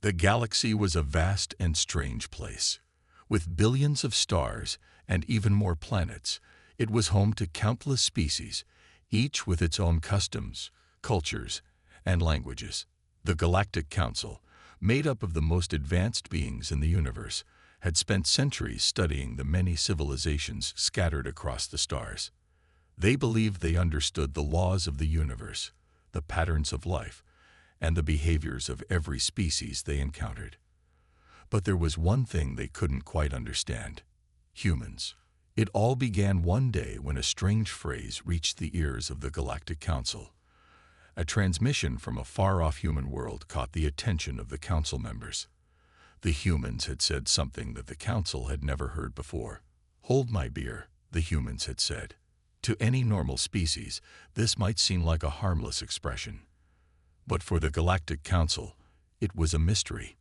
The galaxy was a vast and strange place. With billions of stars and even more planets, it was home to countless species, each with its own customs, cultures, and languages. The Galactic Council, made up of the most advanced beings in the universe, had spent centuries studying the many civilizations scattered across the stars. They believed they understood the laws of the universe, the patterns of life, and the behaviors of every species they encountered. But there was one thing they couldn't quite understand: humans. It all began one day when a strange phrase reached the ears of the Galactic Council. A transmission from a far-off human world caught the attention of the council members. The humans had said something that the council had never heard before. "Hold my beer," the humans had said. To any normal species, this might seem like a harmless expression. But for the Galactic Council, it was a mystery.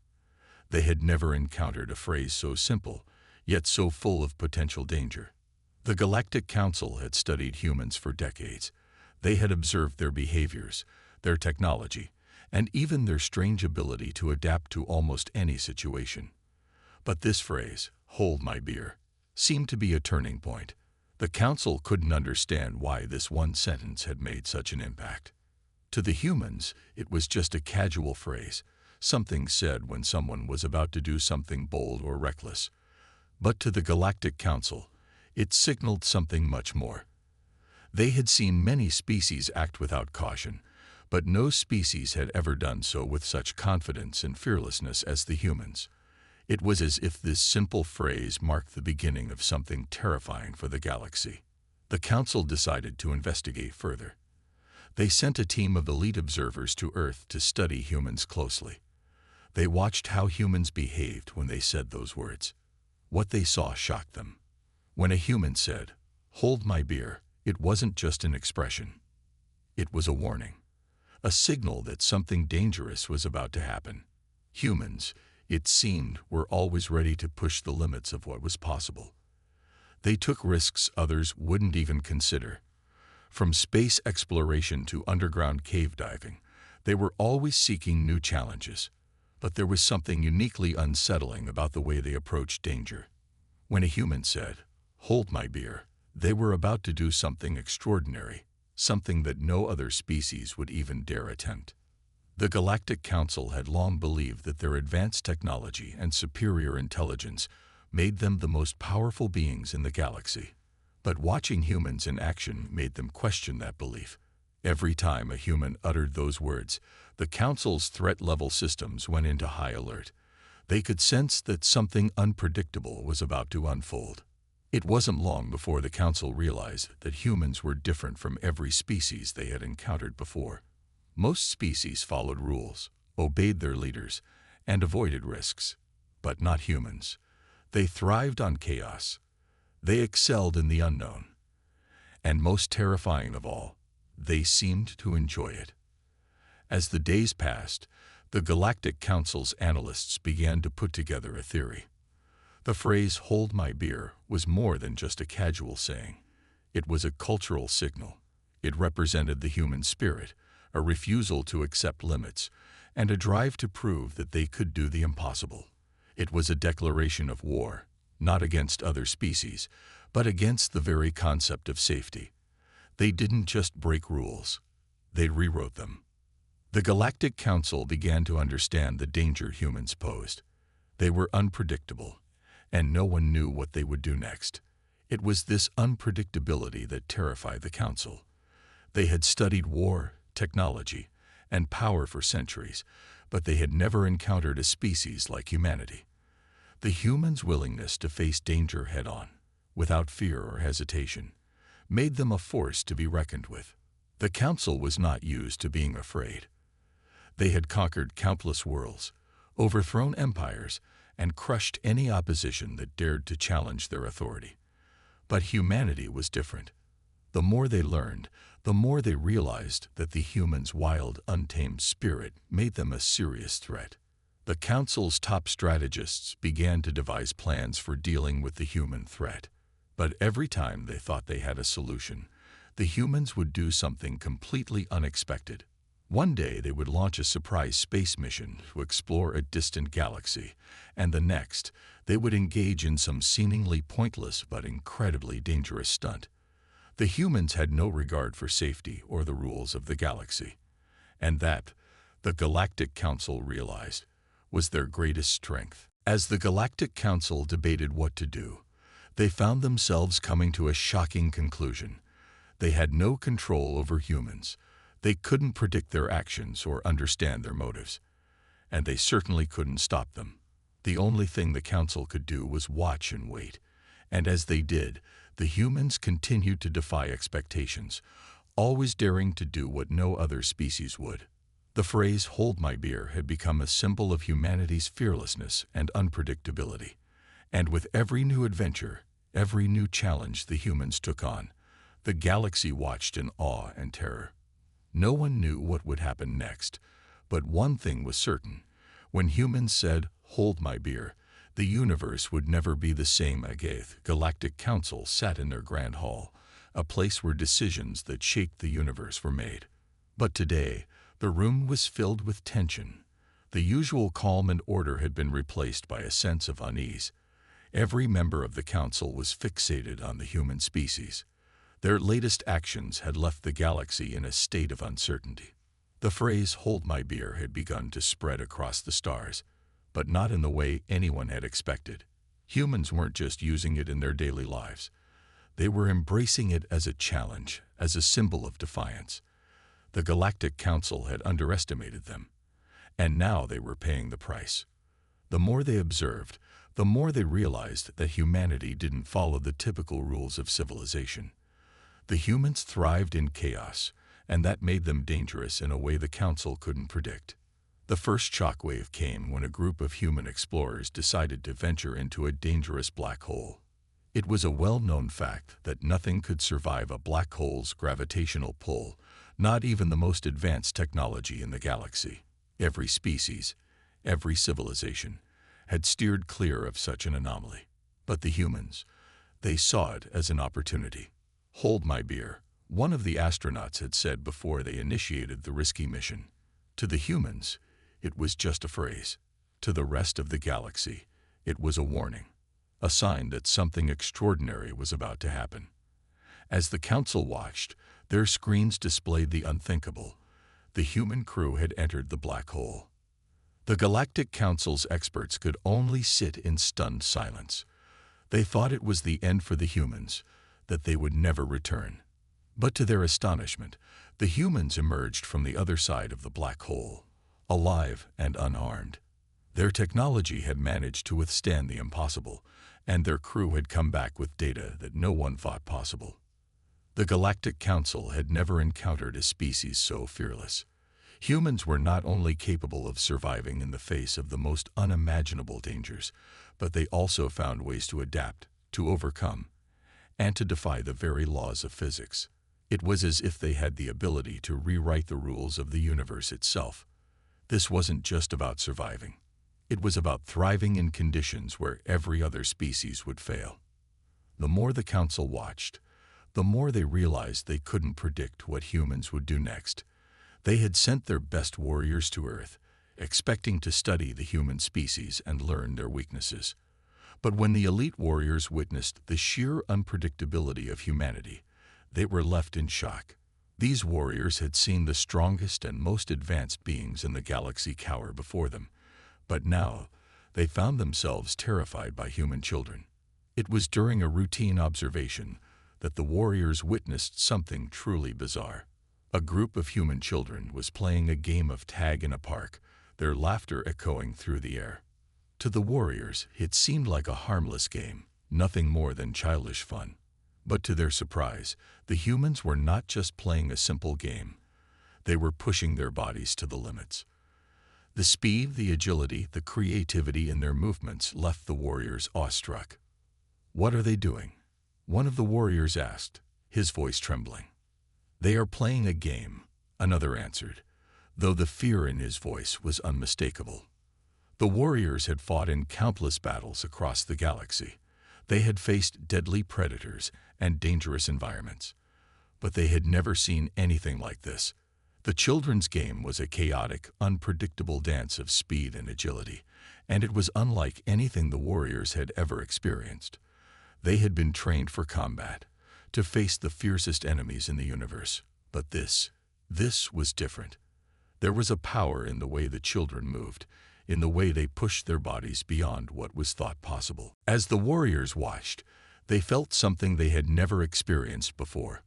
They had never encountered a phrase so simple, yet so full of potential danger. The Galactic Council had studied humans for decades. They had observed their behaviors, their technology, and even their strange ability to adapt to almost any situation. But this phrase, "hold my beer," seemed to be a turning point. The Council couldn't understand why this one sentence had made such an impact. To the humans, it was just a casual phrase, something said when someone was about to do something bold or reckless. But to the Galactic Council, it signaled something much more. They had seen many species act without caution, but no species had ever done so with such confidence and fearlessness as the humans. It was as if this simple phrase marked the beginning of something terrifying for the galaxy. The Council decided to investigate further. They sent a team of elite observers to Earth to study humans closely. They watched how humans behaved when they said those words. What they saw shocked them. When a human said, "Hold my beer," it wasn't just an expression. It was a warning, a signal that something dangerous was about to happen. Humans, it seemed, were always ready to push the limits of what was possible. They took risks others wouldn't even consider. From space exploration to underground cave diving, they were always seeking new challenges. But there was something uniquely unsettling about the way they approached danger. When a human said, "Hold my beer," they were about to do something extraordinary, something that no other species would even dare attempt. The Galactic Council had long believed that their advanced technology and superior intelligence made them the most powerful beings in the galaxy. But watching humans in action made them question that belief. Every time a human uttered those words, the Council's threat-level systems went into high alert. They could sense that something unpredictable was about to unfold. It wasn't long before the Council realized that humans were different from every species they had encountered before. Most species followed rules, obeyed their leaders, and avoided risks. But not humans. They thrived on chaos. They excelled in the unknown. And most terrifying of all, they seemed to enjoy it. As the days passed, the Galactic Council's analysts began to put together a theory. The phrase "hold my beer" was more than just a casual saying. It was a cultural signal. It represented the human spirit, a refusal to accept limits, and a drive to prove that they could do the impossible. It was a declaration of war, not against other species, but against the very concept of safety. They didn't just break rules, they rewrote them. The Galactic Council began to understand the danger humans posed. They were unpredictable, and no one knew what they would do next. It was this unpredictability that terrified the Council. They had studied war, technology, and power for centuries, but they had never encountered a species like humanity. The humans' willingness to face danger head-on, without fear or hesitation, made them a force to be reckoned with. The Council was not used to being afraid. They had conquered countless worlds, overthrown empires, and crushed any opposition that dared to challenge their authority. But humanity was different. The more they learned, the more they realized that the humans' wild, untamed spirit made them a serious threat. The Council's top strategists began to devise plans for dealing with the human threat. But every time they thought they had a solution, the humans would do something completely unexpected. One day they would launch a surprise space mission to explore a distant galaxy, and the next they would engage in some seemingly pointless but incredibly dangerous stunt. The humans had no regard for safety or the rules of the galaxy, and that, the Galactic Council realized, was their greatest strength. As the Galactic Council debated what to do, they found themselves coming to a shocking conclusion. They had no control over humans. They couldn't predict their actions or understand their motives, and they certainly couldn't stop them. The only thing the Council could do was watch and wait, and as they did, the humans continued to defy expectations, always daring to do what no other species would. The phrase "hold my beer" had become a symbol of humanity's fearlessness and unpredictability, and with every new adventure, every new challenge the humans took on, the galaxy watched in awe and terror. No one knew what would happen next, but one thing was certain. When humans said, "Hold my beer," the universe would never be the same again. Galactic Council sat in their grand hall, a place where decisions that shaped the universe were made. But today, the room was filled with tension. The usual calm and order had been replaced by a sense of unease. Every member of the Council was fixated on the human species. Their latest actions had left the galaxy in a state of uncertainty. The phrase "hold my beer" had begun to spread across the stars, but not in the way anyone had expected. Humans weren't just using it in their daily lives. They were embracing it as a challenge, as a symbol of defiance. The Galactic Council had underestimated them, and now they were paying the price. The more they observed, the more they realized that humanity didn't follow the typical rules of civilization. The humans thrived in chaos, and that made them dangerous in a way the Council couldn't predict. The first shockwave came when a group of human explorers decided to venture into a dangerous black hole. It was a well-known fact that nothing could survive a black hole's gravitational pull, not even the most advanced technology in the galaxy. Every species, every civilization, had steered clear of such an anomaly. But the humans, they saw it as an opportunity. "Hold my beer," one of the astronauts had said before they initiated the risky mission. To the humans, it was just a phrase. To the rest of the galaxy, it was a warning, a sign that something extraordinary was about to happen. As the Council watched, their screens displayed the unthinkable. The human crew had entered the black hole. The Galactic Council's experts could only sit in stunned silence. They thought it was the end for the humans, that they would never return. But to their astonishment, the humans emerged from the other side of the black hole, alive and unharmed. Their technology had managed to withstand the impossible, and their crew had come back with data that no one thought possible. The Galactic Council had never encountered a species so fearless. Humans were not only capable of surviving in the face of the most unimaginable dangers, but they also found ways to adapt, to overcome, and to defy the very laws of physics. It was as if they had the ability to rewrite the rules of the universe itself. This wasn't just about surviving. It was about thriving in conditions where every other species would fail. The more the Council watched, the more they realized they couldn't predict what humans would do next. They had sent their best warriors to Earth, expecting to study the human species and learn their weaknesses. But when the elite warriors witnessed the sheer unpredictability of humanity, they were left in shock. These warriors had seen the strongest and most advanced beings in the galaxy cower before them, but now they found themselves terrified by human children. It was during a routine observation that the warriors witnessed something truly bizarre. A group of human children was playing a game of tag in a park, their laughter echoing through the air. To the warriors, it seemed like a harmless game, nothing more than childish fun. But to their surprise, the humans were not just playing a simple game. They were pushing their bodies to the limits. The speed, the agility, the creativity in their movements left the warriors awestruck. "What are they doing?" one of the warriors asked, his voice trembling. "They are playing a game," another answered, though the fear in his voice was unmistakable. The warriors had fought in countless battles across the galaxy. They had faced deadly predators and dangerous environments. But they had never seen anything like this. The children's game was a chaotic, unpredictable dance of speed and agility, and it was unlike anything the warriors had ever experienced. They had been trained for combat, to face the fiercest enemies in the universe. But this was different. There was a power in the way the children moved, in the way they pushed their bodies beyond what was thought possible. As the warriors watched, they felt something they had never experienced before: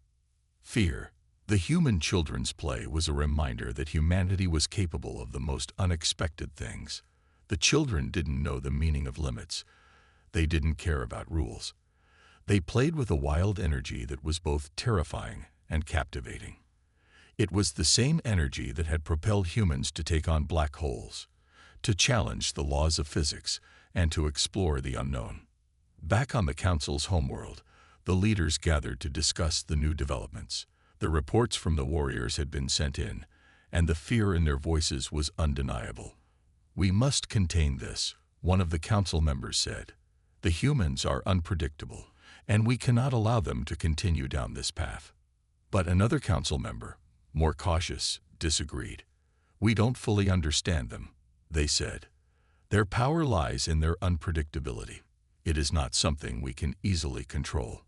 fear. The human children's play was a reminder that humanity was capable of the most unexpected things. The children didn't know the meaning of limits. They didn't care about rules. They played with a wild energy that was both terrifying and captivating. It was the same energy that had propelled humans to take on black holes, to challenge the laws of physics, and to explore the unknown. Back on the Council's homeworld, the leaders gathered to discuss the new developments. The reports from the warriors had been sent in, and the fear in their voices was undeniable. "We must contain this," one of the council members said. "The humans are unpredictable, and we cannot allow them to continue down this path." But another council member, more cautious, disagreed. "We don't fully understand them," they said. "Their power lies in their unpredictability. It is not something we can easily control."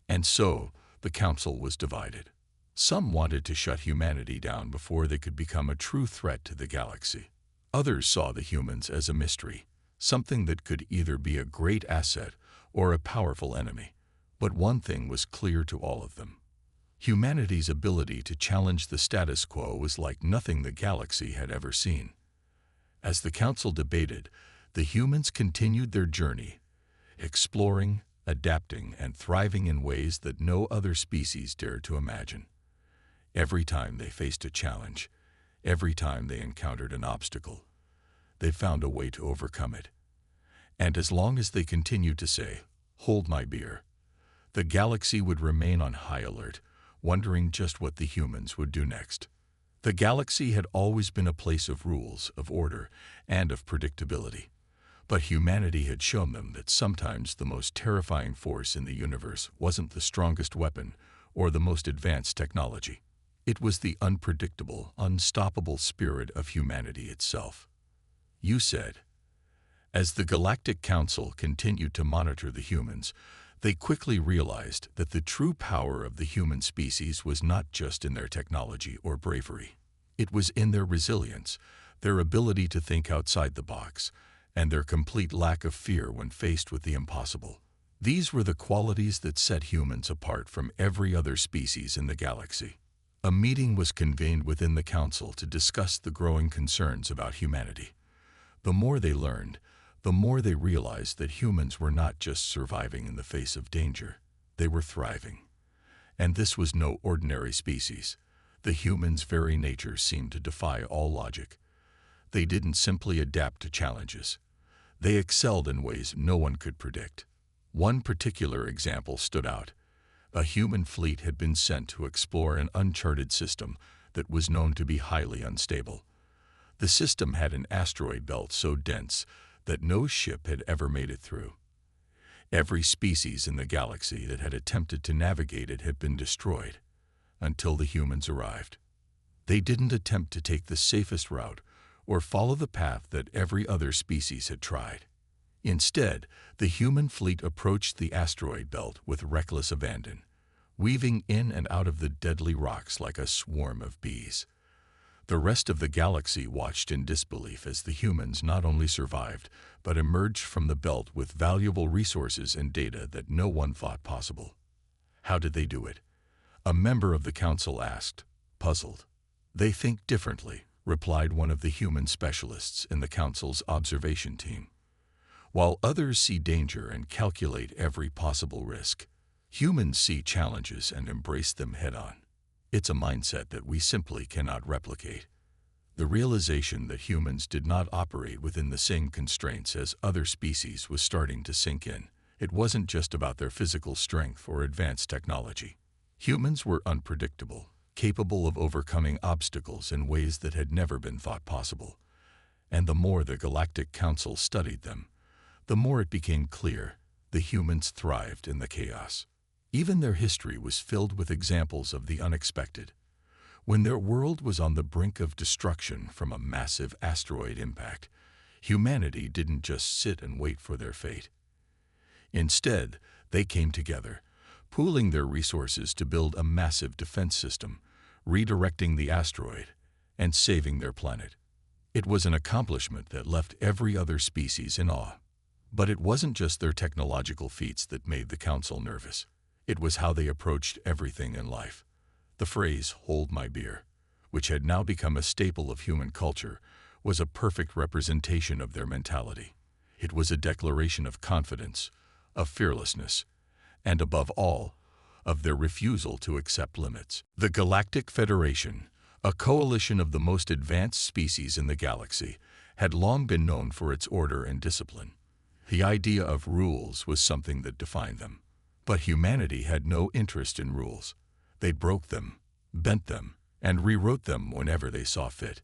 And so, the council was divided. Some wanted to shut humanity down before they could become a true threat to the galaxy. Others saw the humans as a mystery, something that could either be a great asset or a powerful enemy. But one thing was clear to all of them: humanity's ability to challenge the status quo was like nothing the galaxy had ever seen. As the council debated, the humans continued their journey, exploring, adapting, and thriving in ways that no other species dared to imagine. Every time they faced a challenge, every time they encountered an obstacle, they found a way to overcome it. And as long as they continued to say, "Hold my beer," the galaxy would remain on high alert, wondering just what the humans would do next. The galaxy had always been a place of rules, of order, and of predictability. But humanity had shown them that sometimes the most terrifying force in the universe wasn't the strongest weapon or the most advanced technology. It was the unpredictable, unstoppable spirit of humanity itself. You said. As the Galactic Council continued to monitor the humans, they quickly realized that the true power of the human species was not just in their technology or bravery. It was in their resilience, their ability to think outside the box, and their complete lack of fear when faced with the impossible. These were the qualities that set humans apart from every other species in the galaxy. A meeting was convened within the council to discuss the growing concerns about humanity. The more they learned, the more they realized that humans were not just surviving in the face of danger, they were thriving. And this was no ordinary species. The human's very nature seemed to defy all logic. They didn't simply adapt to challenges. They excelled in ways no one could predict. One particular example stood out. A human fleet had been sent to explore an uncharted system that was known to be highly unstable. The system had an asteroid belt so dense that no ship had ever made it through. Every species in the galaxy that had attempted to navigate it had been destroyed, until the humans arrived. They didn't attempt to take the safest route or follow the path that every other species had tried. Instead, the human fleet approached the asteroid belt with reckless abandon, weaving in and out of the deadly rocks like a swarm of bees. The rest of the galaxy watched in disbelief as the humans not only survived, but emerged from the belt with valuable resources and data that no one thought possible. How did they do it? A member of the council asked, puzzled. "They think differently," replied one of the human specialists in the council's observation team. "While others see danger and calculate every possible risk, humans see challenges and embrace them head-on. It's a mindset that we simply cannot replicate." The realization that humans did not operate within the same constraints as other species was starting to sink in. It wasn't just about their physical strength or advanced technology. Humans were unpredictable, capable of overcoming obstacles in ways that had never been thought possible. And the more the Galactic Council studied them, the more it became clear the humans thrived in the chaos. Even their history was filled with examples of the unexpected. When their world was on the brink of destruction from a massive asteroid impact, humanity didn't just sit and wait for their fate. Instead, they came together, pooling their resources to build a massive defense system, redirecting the asteroid, and saving their planet. It was an accomplishment that left every other species in awe. But it wasn't just their technological feats that made the Council nervous. It was how they approached everything in life. The phrase, "hold my beer," which had now become a staple of human culture, was a perfect representation of their mentality. It was a declaration of confidence, of fearlessness, and above all, of their refusal to accept limits. The Galactic Federation, a coalition of the most advanced species in the galaxy, had long been known for its order and discipline. The idea of rules was something that defined them. But humanity had no interest in rules. They broke them, bent them, and rewrote them whenever they saw fit.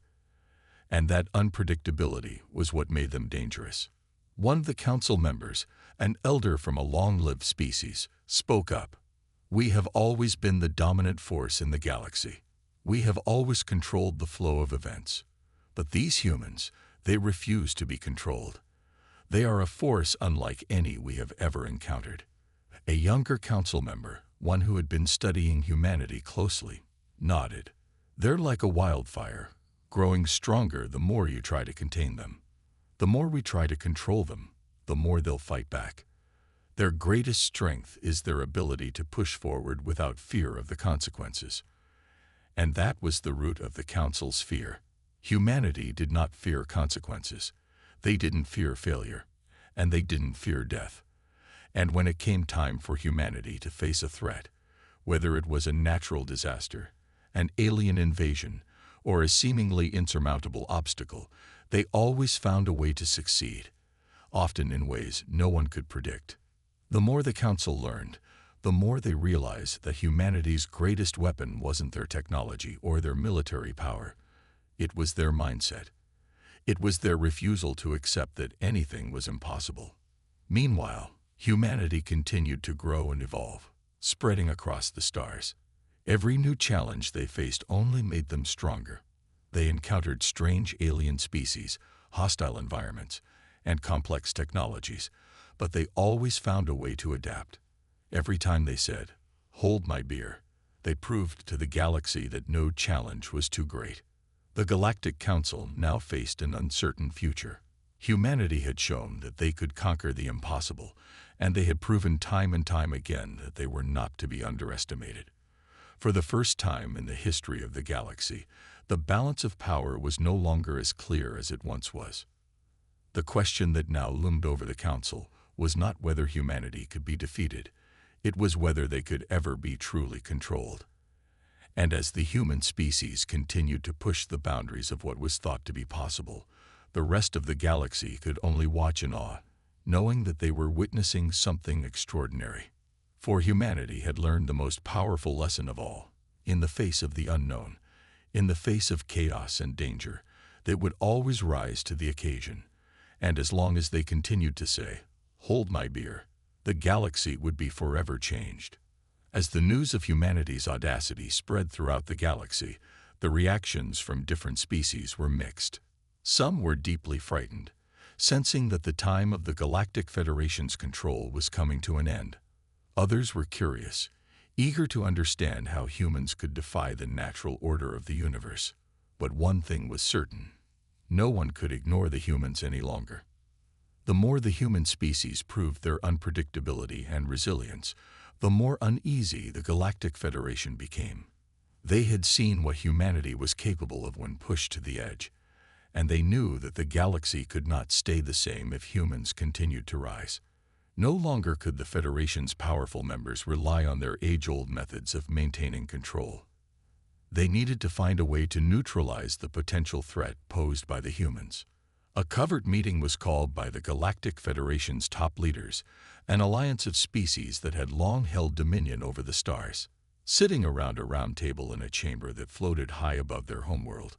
And that unpredictability was what made them dangerous. One of the council members, an elder from a long-lived species, spoke up. "We have always been the dominant force in the galaxy. We have always controlled the flow of events. But these humans, they refuse to be controlled. They are a force unlike any we have ever encountered." A younger council member, one who had been studying humanity closely, nodded. "They're like a wildfire, growing stronger the more you try to contain them. The more we try to control them, the more they'll fight back. Their greatest strength is their ability to push forward without fear of the consequences." And that was the root of the Council's fear. Humanity did not fear consequences. They didn't fear failure, and they didn't fear death. And when it came time for humanity to face a threat, whether it was a natural disaster, an alien invasion, or a seemingly insurmountable obstacle, they always found a way to succeed, often in ways no one could predict. The more the Council learned, the more they realized that humanity's greatest weapon wasn't their technology or their military power. It was their mindset. It was their refusal to accept that anything was impossible. Meanwhile, humanity continued to grow and evolve, spreading across the stars. Every new challenge they faced only made them stronger. They encountered strange alien species, hostile environments, and complex technologies, but they always found a way to adapt. Every time they said, "Hold my beer," they proved to the galaxy that no challenge was too great. The Galactic Council now faced an uncertain future. Humanity had shown that they could conquer the impossible, and they had proven time and time again that they were not to be underestimated. For the first time in the history of the galaxy, the balance of power was no longer as clear as it once was. The question that now loomed over the Council was not whether humanity could be defeated. It was whether they could ever be truly controlled. And as the human species continued to push the boundaries of what was thought to be possible, the rest of the galaxy could only watch in awe, knowing that they were witnessing something extraordinary. For humanity had learned the most powerful lesson of all. In the face of the unknown, in the face of chaos and danger, they would always rise to the occasion. And as long as they continued to say, "Hold my beer," the galaxy would be forever changed. As the news of humanity's audacity spread throughout the galaxy, the reactions from different species were mixed. Some were deeply frightened, sensing that the time of the Galactic Federation's control was coming to an end. Others were curious, eager to understand how humans could defy the natural order of the universe. But one thing was certain: no one could ignore the humans any longer. The more the human species proved their unpredictability and resilience, the more uneasy the Galactic Federation became. They had seen what humanity was capable of when pushed to the edge, and they knew that the galaxy could not stay the same if humans continued to rise. No longer could the Federation's powerful members rely on their age-old methods of maintaining control. They needed to find a way to neutralize the potential threat posed by the humans. A covert meeting was called by the Galactic Federation's top leaders, an alliance of species that had long held dominion over the stars. Sitting around a round table in a chamber that floated high above their homeworld,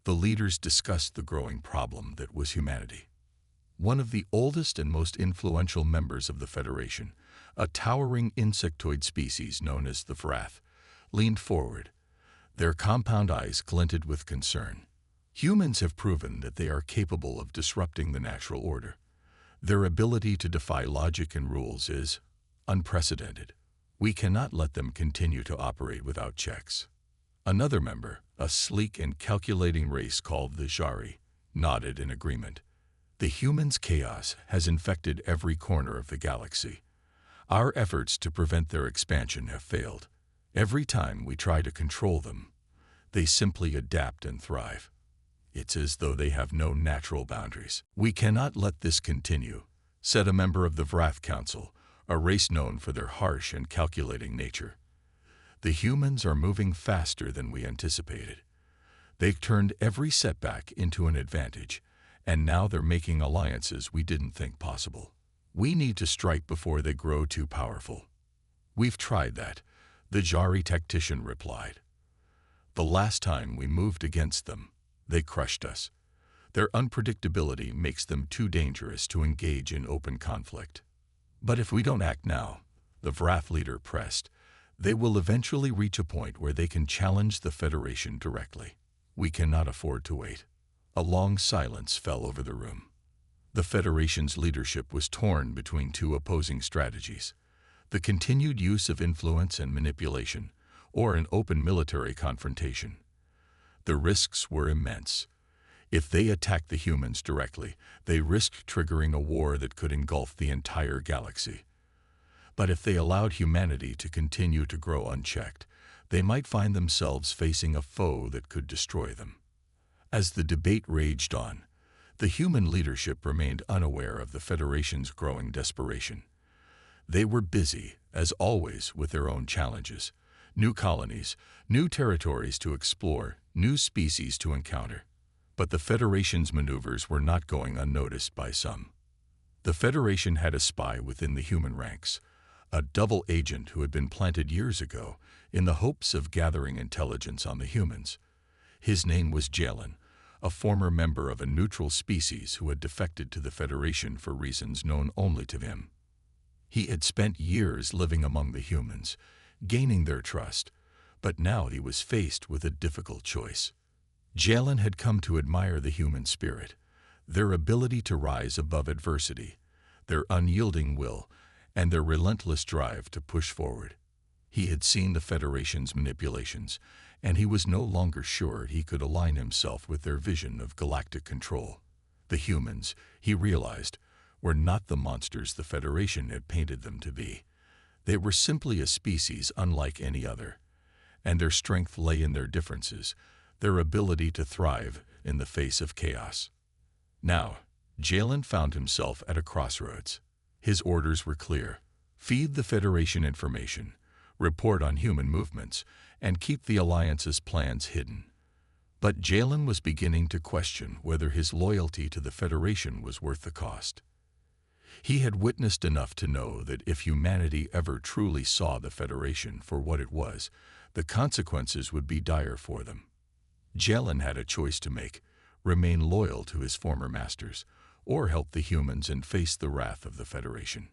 the leaders discussed the growing problem that was humanity. One of the oldest and most influential members of the Federation, a towering insectoid species known as the Vrath, leaned forward. Their compound eyes glinted with concern. Humans have proven that they are capable of disrupting the natural order. Their ability to defy logic and rules is unprecedented. We cannot let them continue to operate without checks. Another member, a sleek and calculating race called the Jari, nodded in agreement. The humans' chaos has infected every corner of the galaxy. Our efforts to prevent their expansion have failed. Every time we try to control them, they simply adapt and thrive. It's as though they have no natural boundaries. We cannot let this continue, said a member of the Vrath Council, a race known for their harsh and calculating nature. The humans are moving faster than we anticipated. They've turned every setback into an advantage, and now they're making alliances we didn't think possible. We need to strike before they grow too powerful. We've tried that, the Jari tactician replied. The last time we moved against them, they crushed us. Their unpredictability makes them too dangerous to engage in open conflict. But if we don't act now, the Vrath leader pressed, they will eventually reach a point where they can challenge the Federation directly. We cannot afford to wait. A long silence fell over the room. The Federation's leadership was torn between two opposing strategies: the continued use of influence and manipulation, or an open military confrontation. The risks were immense. If they attacked the humans directly, they risked triggering a war that could engulf the entire galaxy. But if they allowed humanity to continue to grow unchecked, they might find themselves facing a foe that could destroy them. As the debate raged on, the human leadership remained unaware of the Federation's growing desperation. They were busy, as always, with their own challenges: new colonies, new territories to explore, new species to encounter. But the Federation's maneuvers were not going unnoticed by some. The Federation had a spy within the human ranks, a double agent who had been planted years ago in the hopes of gathering intelligence on the humans. His name was Jalen, a former member of a neutral species who had defected to the Federation for reasons known only to him. He had spent years living among the humans, gaining their trust, but now he was faced with a difficult choice. Jalen had come to admire the human spirit, their ability to rise above adversity, their unyielding will, and their relentless drive to push forward. He had seen the Federation's manipulations, and he was no longer sure he could align himself with their vision of galactic control. The humans, he realized, were not the monsters the Federation had painted them to be. They were simply a species unlike any other, and their strength lay in their differences, their ability to thrive in the face of chaos. Now, Jalen found himself at a crossroads. His orders were clear: feed the Federation information, report on human movements, and keep the Alliance's plans hidden. But Jalen was beginning to question whether his loyalty to the Federation was worth the cost. He had witnessed enough to know that if humanity ever truly saw the Federation for what it was, the consequences would be dire for them. Jalen had a choice to make: remain loyal to his former masters, or help the humans and face the wrath of the Federation.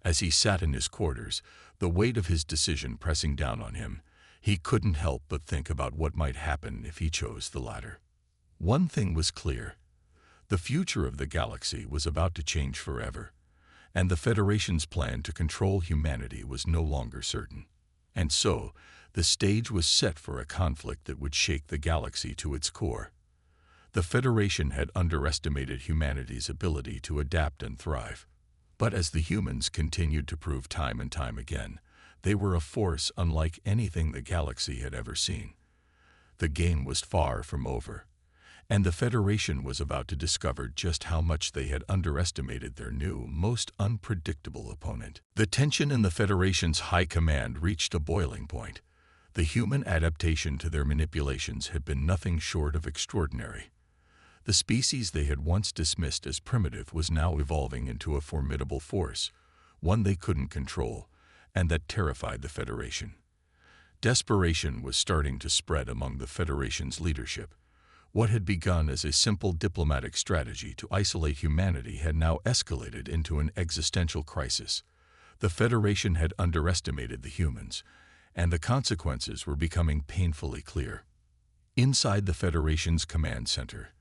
As he sat in his quarters, the weight of his decision pressing down on him, he couldn't help but think about what might happen if he chose the latter. One thing was clear: the future of the galaxy was about to change forever, and the Federation's plan to control humanity was no longer certain. And so, the stage was set for a conflict that would shake the galaxy to its core. The Federation had underestimated humanity's ability to adapt and thrive. But as the humans continued to prove time and time again, they were a force unlike anything the galaxy had ever seen. The game was far from over, and the Federation was about to discover just how much they had underestimated their new, most unpredictable opponent. The tension in the Federation's high command reached a boiling point. The human adaptation to their manipulations had been nothing short of extraordinary. The species they had once dismissed as primitive was now evolving into a formidable force, one they couldn't control, and that terrified the Federation. Desperation was starting to spread among the Federation's leadership. What had begun as a simple diplomatic strategy to isolate humanity had now escalated into an existential crisis. The Federation had underestimated the humans, and the consequences were becoming painfully clear. Inside the Federation's command center,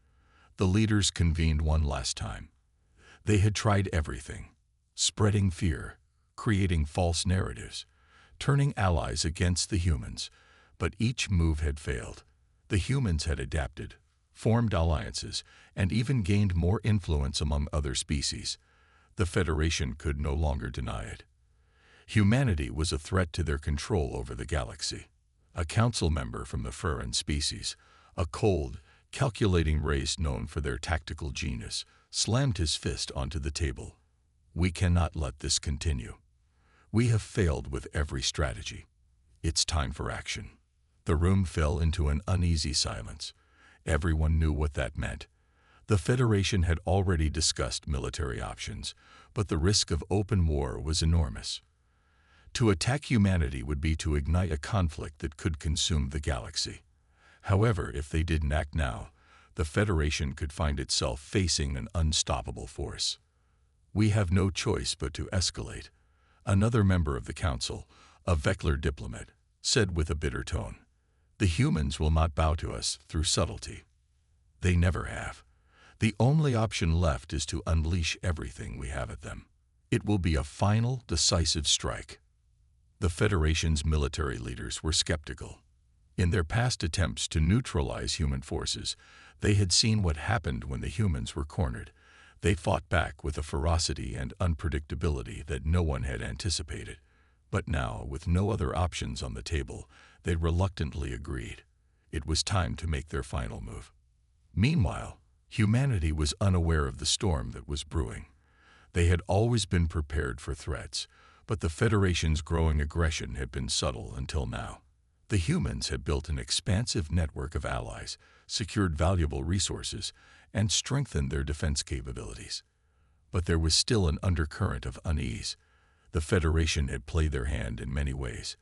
the leaders convened one last time. They had tried everything, spreading fear, creating false narratives, turning allies against the humans, but each move had failed. The humans had adapted, formed alliances, and even gained more influence among other species. The Federation could no longer deny it. Humanity was a threat to their control over the galaxy. A council member from the Furan species, a cold, calculating race known for their tactical genius, slammed his fist onto the table. We cannot let this continue. We have failed with every strategy. It's time for action. The room fell into an uneasy silence. Everyone knew what that meant. The Federation had already discussed military options, but the risk of open war was enormous. To attack humanity would be to ignite a conflict that could consume the galaxy. However, if they didn't act now, the Federation could find itself facing an unstoppable force. We have no choice but to escalate, another member of the Council, a Vector diplomat, said with a bitter tone. The humans will not bow to us through subtlety. They never have. The only option left is to unleash everything we have at them. It will be a final, decisive strike. The Federation's military leaders were skeptical. In their past attempts to neutralize human forces, they had seen what happened when the humans were cornered. They fought back with a ferocity and unpredictability that no one had anticipated. But now, with no other options on the table, they reluctantly agreed. It was time to make their final move. Meanwhile, humanity was unaware of the storm that was brewing. They had always been prepared for threats, but the Federation's growing aggression had been subtle until now. The humans had built an expansive network of allies, secured valuable resources, and strengthened their defense capabilities. But there was still an undercurrent of unease. The Federation had played their hand in many ways,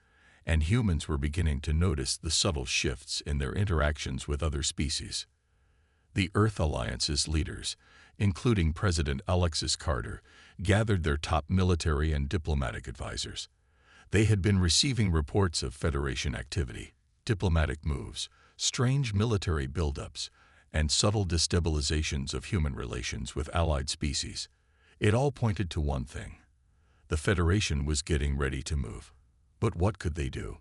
and humans were beginning to notice the subtle shifts in their interactions with other species. The Earth Alliance's leaders, including President Alexis Carter, gathered their top military and diplomatic advisors. They had been receiving reports of Federation activity, diplomatic moves, strange military buildups, and subtle destabilizations of human relations with allied species. It all pointed to one thing. The Federation was getting ready to move. But what could they do?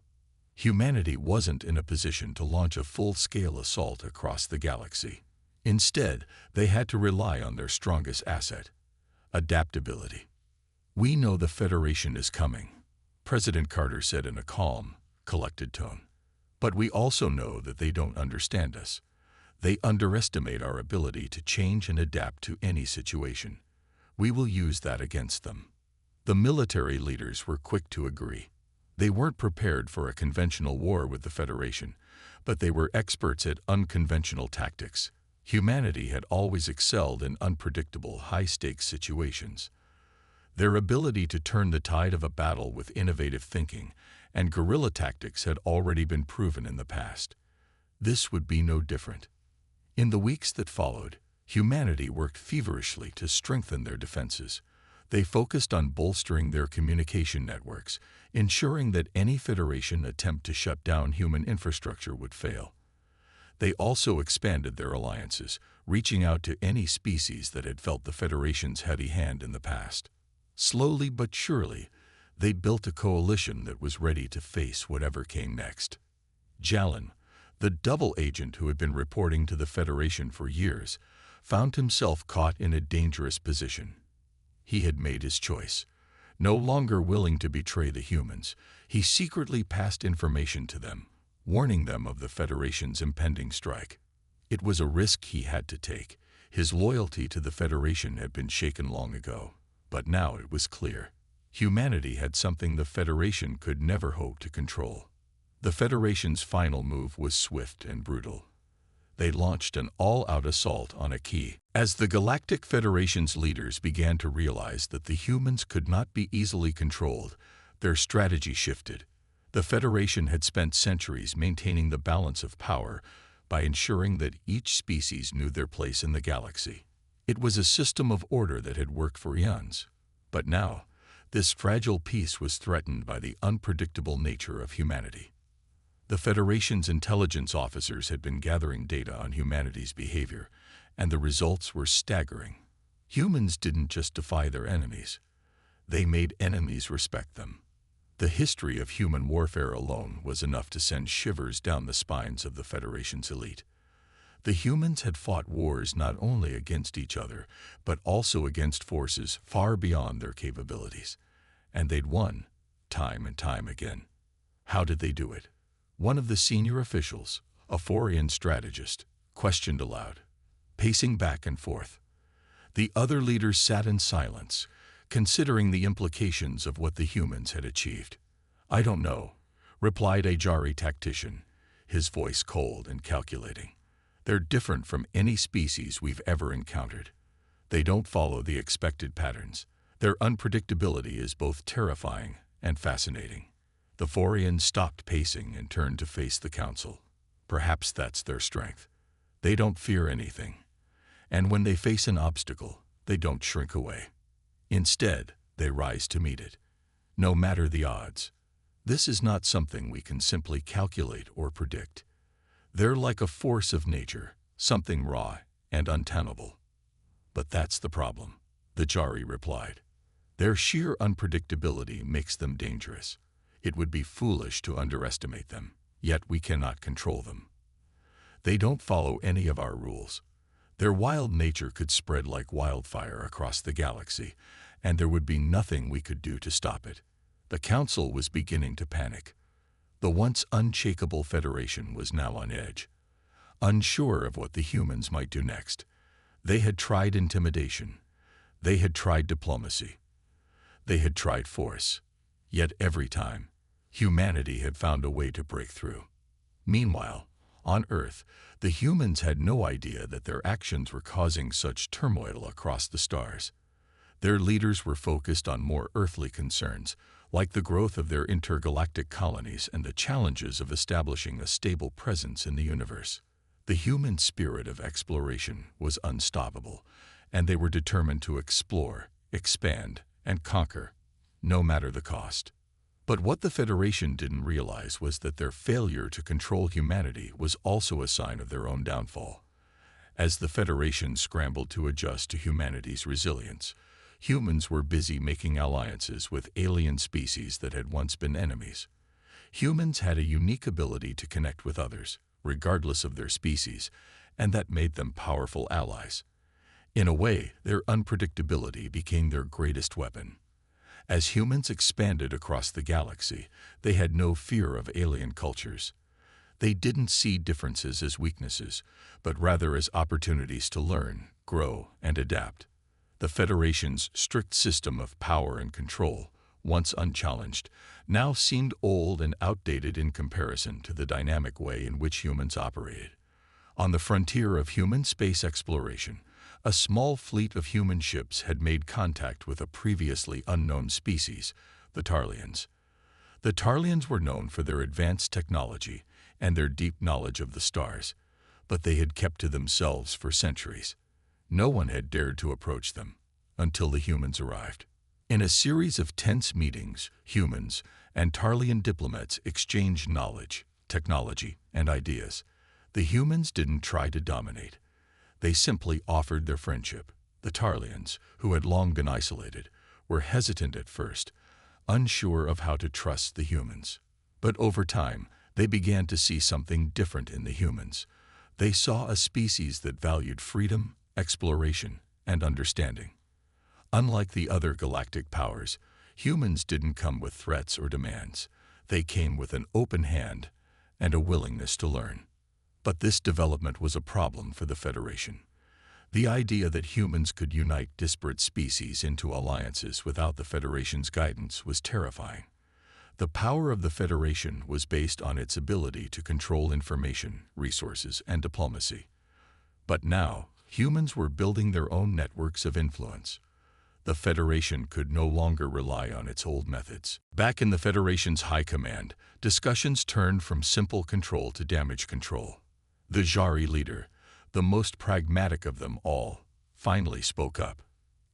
Humanity wasn't in a position to launch a full-scale assault across the galaxy. Instead, they had to rely on their strongest asset, adaptability. We know the Federation is coming, President Carter said in a calm, collected tone. But we also know that they don't understand us. They underestimate our ability to change and adapt to any situation. We will use that against them. The military leaders were quick to agree. They weren't prepared for a conventional war with the Federation, but they were experts at unconventional tactics. Humanity had always excelled in unpredictable, high-stakes situations. Their ability to turn the tide of a battle with innovative thinking and guerrilla tactics had already been proven in the past. This would be no different. In the weeks that followed, humanity worked feverishly to strengthen their defenses. They focused on bolstering their communication networks, ensuring that any Federation attempt to shut down human infrastructure would fail. They also expanded their alliances, reaching out to any species that had felt the Federation's heavy hand in the past. Slowly but surely, they built a coalition that was ready to face whatever came next. Jalin, the double agent who had been reporting to the Federation for years, found himself caught in a dangerous position. He had made his choice. No longer willing to betray the humans, he secretly passed information to them, warning them of the Federation's impending strike. It was a risk he had to take. His loyalty to the Federation had been shaken long ago, but now it was clear. Humanity had something the Federation could never hope to control. The Federation's final move was swift and brutal. They launched an all-out assault on a key. As the Galactic Federation's leaders began to realize that the humans could not be easily controlled, their strategy shifted. The Federation had spent centuries maintaining the balance of power by ensuring that each species knew their place in the galaxy. It was a system of order that had worked for eons. But now, this fragile peace was threatened by the unpredictable nature of humanity. The Federation's intelligence officers had been gathering data on humanity's behavior, and the results were staggering. Humans didn't just defy their enemies. They made enemies respect them. The history of human warfare alone was enough to send shivers down the spines of the Federation's elite. The humans had fought wars not only against each other, but also against forces far beyond their capabilities. And they'd won, time and time again. How did they do it? One of the senior officials, a Forian strategist, questioned aloud, pacing back and forth. The other leaders sat in silence, considering the implications of what the humans had achieved. "I don't know," replied a Jari tactician, his voice cold and calculating. "They're different from any species we've ever encountered. They don't follow the expected patterns. Their unpredictability is both terrifying and fascinating." The Forians stopped pacing and turned to face the council. Perhaps that's their strength. They don't fear anything. And when they face an obstacle, they don't shrink away. Instead, they rise to meet it, no matter the odds. This is not something we can simply calculate or predict. They're like a force of nature, something raw and untenable. "But that's the problem," the Jari replied. "Their sheer unpredictability makes them dangerous. It would be foolish to underestimate them, yet we cannot control them. They don't follow any of our rules. Their wild nature could spread like wildfire across the galaxy, and there would be nothing we could do to stop it." The council was beginning to panic. The once unshakable Federation was now on edge, unsure of what the humans might do next. They had tried intimidation. They had tried diplomacy. They had tried force. Yet every time, humanity had found a way to break through. Meanwhile, on Earth, the humans had no idea that their actions were causing such turmoil across the stars. Their leaders were focused on more earthly concerns, like the growth of their intergalactic colonies and the challenges of establishing a stable presence in the universe. The human spirit of exploration was unstoppable, and they were determined to explore, expand, and conquer, no matter the cost. But what the Federation didn't realize was that their failure to control humanity was also a sign of their own downfall. As the Federation scrambled to adjust to humanity's resilience, humans were busy making alliances with alien species that had once been enemies. Humans had a unique ability to connect with others, regardless of their species, and that made them powerful allies. In a way, their unpredictability became their greatest weapon. As humans expanded across the galaxy, they had no fear of alien cultures. They didn't see differences as weaknesses, but rather as opportunities to learn, grow, and adapt. The Federation's strict system of power and control, once unchallenged, now seemed old and outdated in comparison to the dynamic way in which humans operated. On the frontier of human space exploration, a small fleet of human ships had made contact with a previously unknown species, the Tarlians. The Tarlians were known for their advanced technology and their deep knowledge of the stars, but they had kept to themselves for centuries. No one had dared to approach them until the humans arrived. In a series of tense meetings, humans and Tarlian diplomats exchanged knowledge, technology, and ideas. The humans didn't try to dominate. They simply offered their friendship. The Tarlians, who had long been isolated, were hesitant at first, unsure of how to trust the humans. But over time, they began to see something different in the humans. They saw a species that valued freedom, exploration, and understanding. Unlike the other galactic powers, humans didn't come with threats or demands. They came with an open hand and a willingness to learn. But this development was a problem for the Federation. The idea that humans could unite disparate species into alliances without the Federation's guidance was terrifying. The power of the Federation was based on its ability to control information, resources, and diplomacy. But now, humans were building their own networks of influence. The Federation could no longer rely on its old methods. Back in the Federation's high command, discussions turned from simple control to damage control. The Jari leader, the most pragmatic of them all, finally spoke up.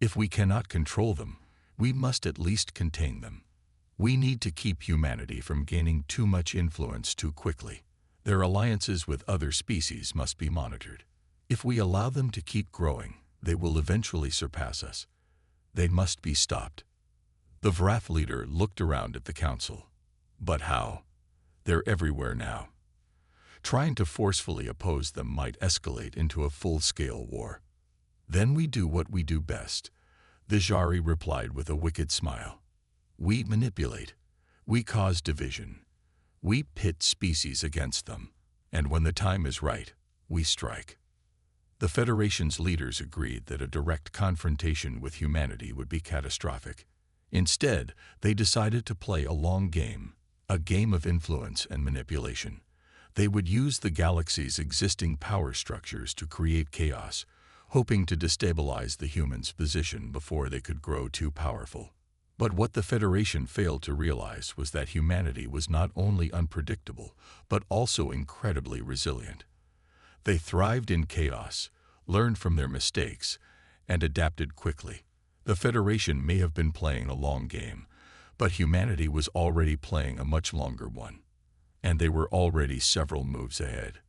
"If we cannot control them, we must at least contain them." We need to keep humanity from gaining too much influence too quickly. Their alliances with other species must be monitored. If we allow them to keep growing, they will eventually surpass us. They must be stopped. The Vrath leader looked around at the council. But how? They're everywhere now. Trying to forcefully oppose them might escalate into a full-scale war. Then we do what we do best, the Jari replied with a wicked smile. We manipulate. We cause division. We pit species against them. And when the time is right, we strike. The Federation's leaders agreed that a direct confrontation with humanity would be catastrophic. Instead, they decided to play a long game, a game of influence and manipulation. They would use the galaxy's existing power structures to create chaos, hoping to destabilize the humans' position before they could grow too powerful. But what the Federation failed to realize was that humanity was not only unpredictable, but also incredibly resilient. They thrived in chaos, learned from their mistakes, and adapted quickly. The Federation may have been playing a long game, but humanity was already playing a much longer one. And they were already several moves ahead.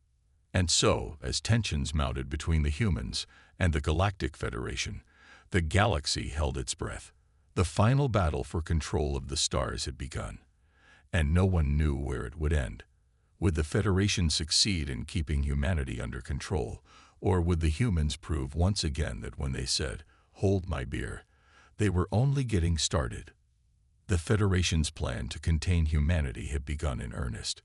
And so, as tensions mounted between the humans and the Galactic Federation, the galaxy held its breath. The final battle for control of the stars had begun, and no one knew where it would end. Would the Federation succeed in keeping humanity under control, or would the humans prove once again that when they said, "Hold my beer," they were only getting started? The Federation's plan to contain humanity had begun in earnest.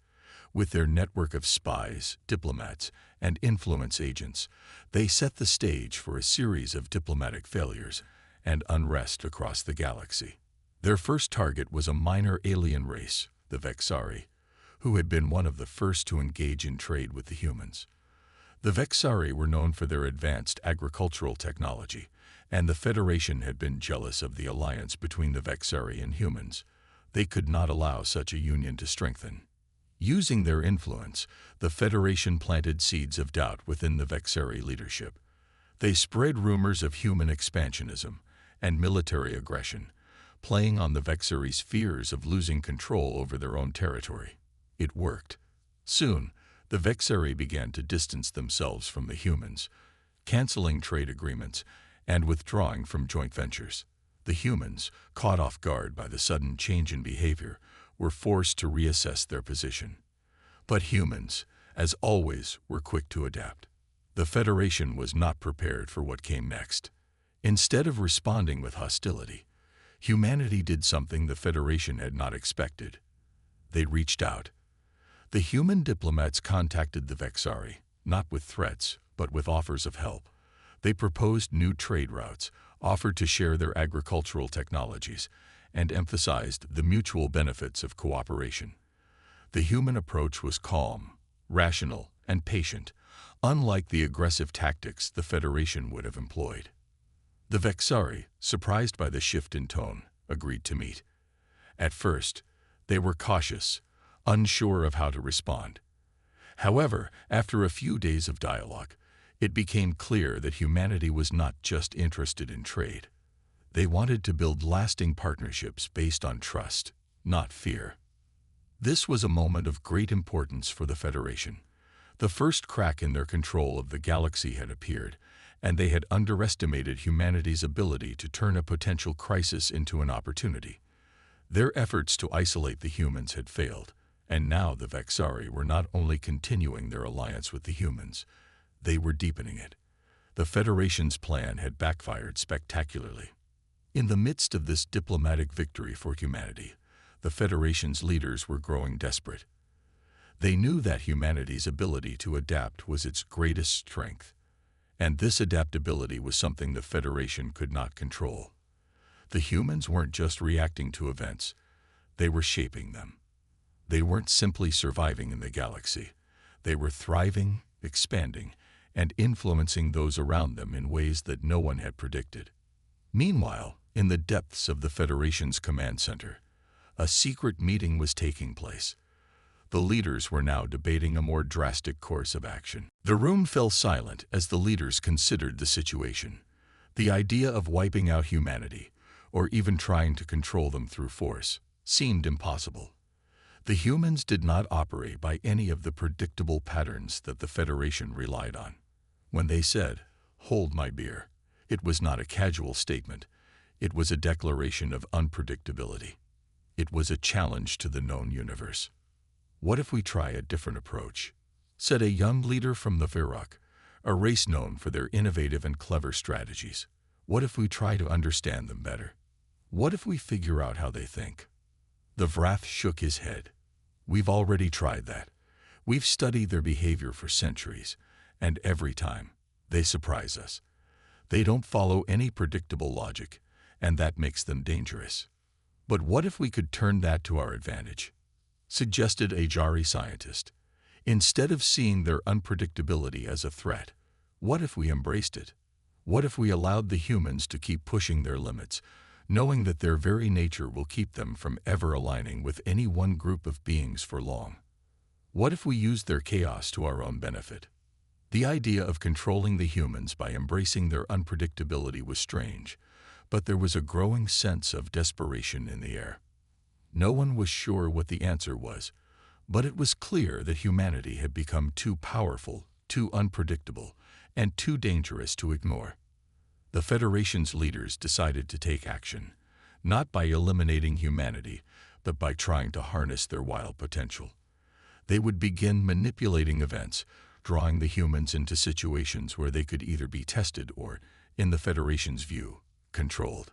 With their network of spies, diplomats, and influence agents, they set the stage for a series of diplomatic failures and unrest across the galaxy. Their first target was a minor alien race, the Vexari, who had been one of the first to engage in trade with the humans. The Vexari were known for their advanced agricultural technology, and the Federation had been jealous of the alliance between the Vexari and humans. They could not allow such a union to strengthen. Using their influence, the Federation planted seeds of doubt within the Vexari leadership. They spread rumors of human expansionism and military aggression, playing on the Vexari's fears of losing control over their own territory. It worked. Soon, the Vexari began to distance themselves from the humans, canceling trade agreements and withdrawing from joint ventures. The humans, caught off guard by the sudden change in behavior, were forced to reassess their position. But humans, as always, were quick to adapt. The Federation was not prepared for what came next. Instead of responding with hostility, humanity did something the Federation had not expected. They reached out. The human diplomats contacted the Vexari, not with threats, but with offers of help. They proposed new trade routes, offered to share their agricultural technologies, and emphasized the mutual benefits of cooperation. The human approach was calm, rational, and patient, unlike the aggressive tactics the Federation would have employed. The Vexari, surprised by the shift in tone, agreed to meet. At first, they were cautious, unsure of how to respond. However, after a few days of dialogue, it became clear that humanity was not just interested in trade. They wanted to build lasting partnerships based on trust, not fear. This was a moment of great importance for the Federation. The first crack in their control of the galaxy had appeared, and they had underestimated humanity's ability to turn a potential crisis into an opportunity. Their efforts to isolate the humans had failed, and now the Vexari were not only continuing their alliance with the humans, they were deepening it. The Federation's plan had backfired spectacularly. In the midst of this diplomatic victory for humanity, the Federation's leaders were growing desperate. They knew that humanity's ability to adapt was its greatest strength, and this adaptability was something the Federation could not control. The humans weren't just reacting to events, they were shaping them. They weren't simply surviving in the galaxy, they were thriving, expanding, and influencing those around them in ways that no one had predicted. Meanwhile, in the depths of the Federation's command center, a secret meeting was taking place. The leaders were now debating a more drastic course of action. The room fell silent as the leaders considered the situation. The idea of wiping out humanity, or even trying to control them through force, seemed impossible. The humans did not operate by any of the predictable patterns that the Federation relied on. When they said, "Hold my beer," it was not a casual statement. It was a declaration of unpredictability. It was a challenge to the known universe. "What if we try a different approach?" said a young leader from the Virok, a race known for their innovative and clever strategies. "What if we try to understand them better? What if we figure out how they think?" The Vrath shook his head. "We've already tried that. We've studied their behavior for centuries, and every time, they surprise us. They don't follow any predictable logic, and that makes them dangerous." "But what if we could turn that to our advantage?" suggested a Jari scientist. "Instead of seeing their unpredictability as a threat, what if we embraced it? What if we allowed the humans to keep pushing their limits, knowing that their very nature will keep them from ever aligning with any one group of beings for long? What if we used their chaos to our own benefit?" The idea of controlling the humans by embracing their unpredictability was strange, but there was a growing sense of desperation in the air. No one was sure what the answer was, but it was clear that humanity had become too powerful, too unpredictable, and too dangerous to ignore. The Federation's leaders decided to take action, not by eliminating humanity, but by trying to harness their wild potential. They would begin manipulating events, drawing the humans into situations where they could either be tested or, in the Federation's view, controlled.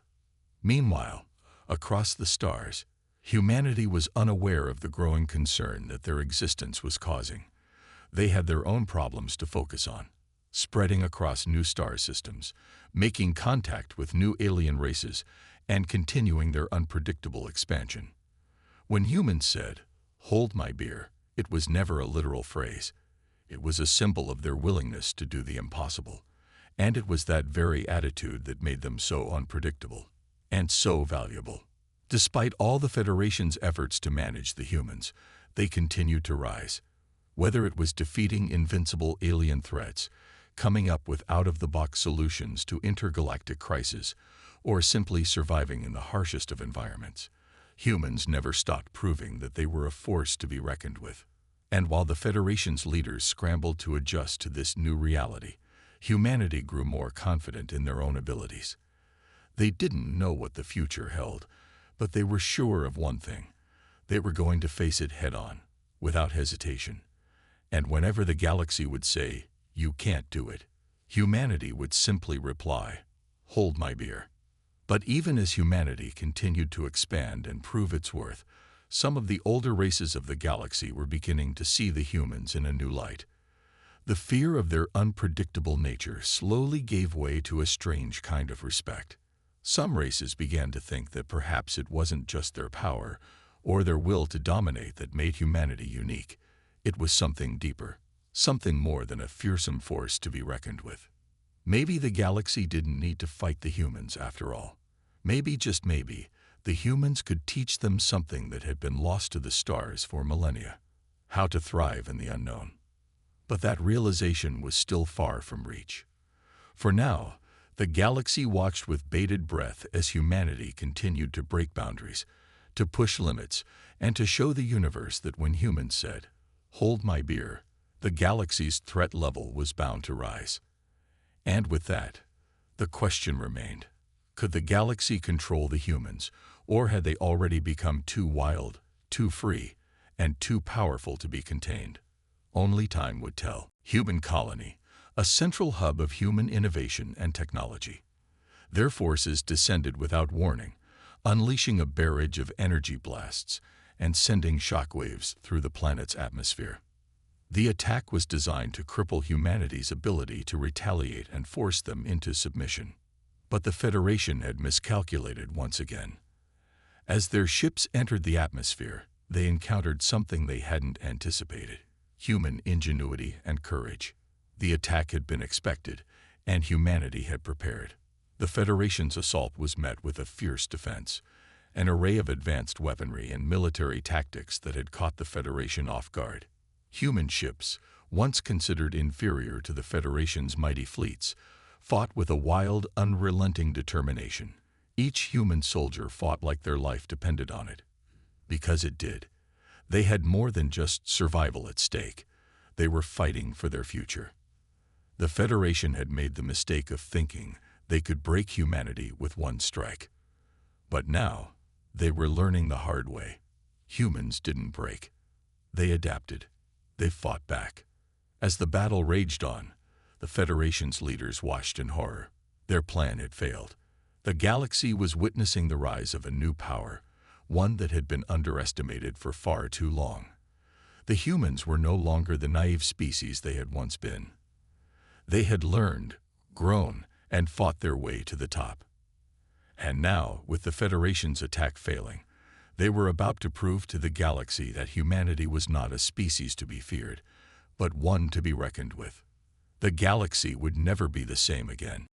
Meanwhile, across the stars, humanity was unaware of the growing concern that their existence was causing. They had their own problems to focus on, spreading across new star systems, making contact with new alien races, and continuing their unpredictable expansion. When humans said, "Hold my beer," it was never a literal phrase. It was a symbol of their willingness to do the impossible. And it was that very attitude that made them so unpredictable and so valuable. Despite all the Federation's efforts to manage the humans, they continued to rise. Whether it was defeating invincible alien threats, coming up with out-of-the-box solutions to intergalactic crises, or simply surviving in the harshest of environments, humans never stopped proving that they were a force to be reckoned with. And while the Federation's leaders scrambled to adjust to this new reality, humanity grew more confident in their own abilities. They didn't know what the future held, but they were sure of one thing: they were going to face it head-on, without hesitation. And whenever the galaxy would say, "You can't do it," humanity would simply reply, "Hold my beer." But even as humanity continued to expand and prove its worth, some of the older races of the galaxy were beginning to see the humans in a new light. The fear of their unpredictable nature slowly gave way to a strange kind of respect. Some races began to think that perhaps it wasn't just their power or their will to dominate that made humanity unique. It was something deeper, something more than a fearsome force to be reckoned with. Maybe the galaxy didn't need to fight the humans after all. Maybe, just maybe, the humans could teach them something that had been lost to the stars for millennia: how to thrive in the unknown. But that realization was still far from reach. For now, the galaxy watched with bated breath as humanity continued to break boundaries, to push limits, and to show the universe that when humans said, "Hold my beer," the galaxy's threat level was bound to rise. And with that, the question remained: could the galaxy control the humans, or had they already become too wild, too free, and too powerful to be contained? Only time would tell. Human colony, a central hub of human innovation and technology. Their forces descended without warning, unleashing a barrage of energy blasts and sending shockwaves through the planet's atmosphere. The attack was designed to cripple humanity's ability to retaliate and force them into submission. But the Federation had miscalculated once again. As their ships entered the atmosphere, they encountered something they hadn't anticipated: human ingenuity and courage. The attack had been expected, and humanity had prepared. The Federation's assault was met with a fierce defense, an array of advanced weaponry and military tactics that had caught the Federation off guard. Human ships, once considered inferior to the Federation's mighty fleets, fought with a wild, unrelenting determination. Each human soldier fought like their life depended on it. because it did. They had more than just survival at stake. They were fighting for their future. The Federation had made the mistake of thinking they could break humanity with one strike. But now, they were learning the hard way. Humans didn't break. They adapted. They fought back. As the battle raged on, the Federation's leaders watched in horror. Their plan had failed. The galaxy was witnessing the rise of a new power, one that had been underestimated for far too long. The humans were no longer the naive species they had once been. They had learned, grown, and fought their way to the top. And now, with the Federation's attack failing, they were about to prove to the galaxy that humanity was not a species to be feared, but one to be reckoned with. The galaxy would never be the same again.